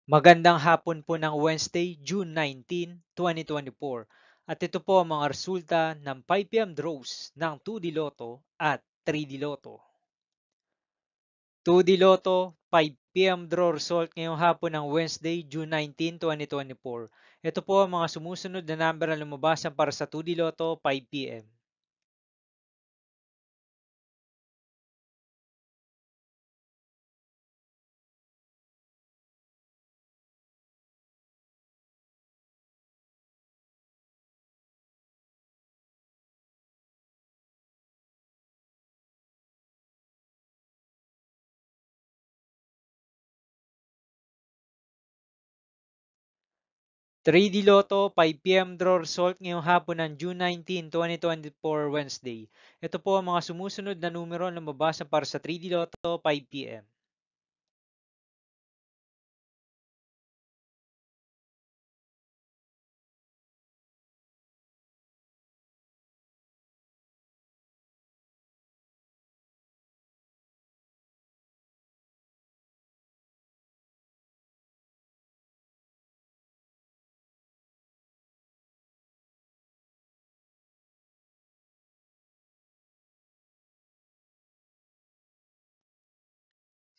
Magandang hapon po ng Wednesday, June 19, 2024. At ito po ang mga resulta ng 5 p.m. draws ng 2D Lotto at 3D Lotto. 2D Lotto, 5 p.m. draw result ngayong hapon ng Wednesday, June 19, 2024. Ito po ang mga sumusunod na number na lumabasan para sa 2D Lotto 5 p.m. 3D Lotto 5 p.m. draw result ngayong hapon ng June 19, 2024 Wednesday. Ito po ang mga sumusunod na numero na lumabasa para sa 3D Lotto 5 p.m.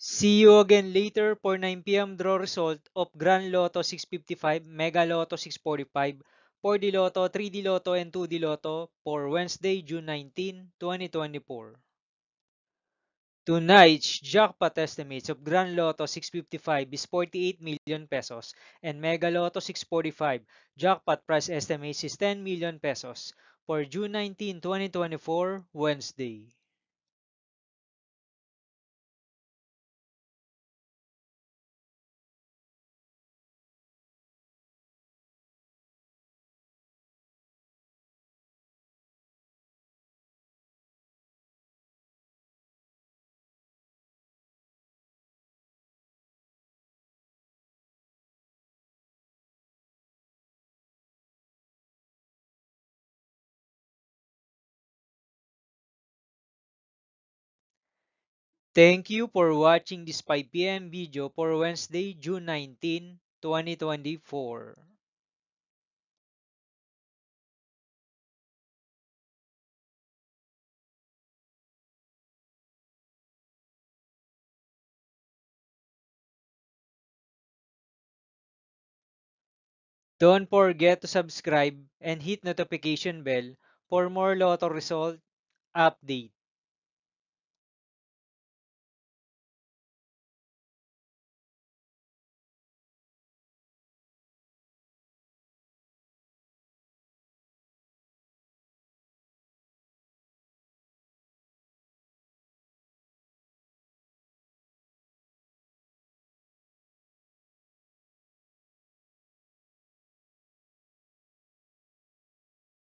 'See you again later for 9 p.m. draw result of Grand Lotto 655, Mega Lotto 645, 4D Lotto, 3D Lotto, and 2D Lotto for Wednesday, June 19, 2024. Tonight's jackpot estimates of Grand Lotto 655 is 48 million pesos and Mega Lotto 645 jackpot price estimates is 10 million pesos for June 19, 2024, Wednesday. Thank you for watching this 5 p.m. video for Wednesday, June 19, 2024. Don't forget to subscribe and hit notification bell for more Lotto result update.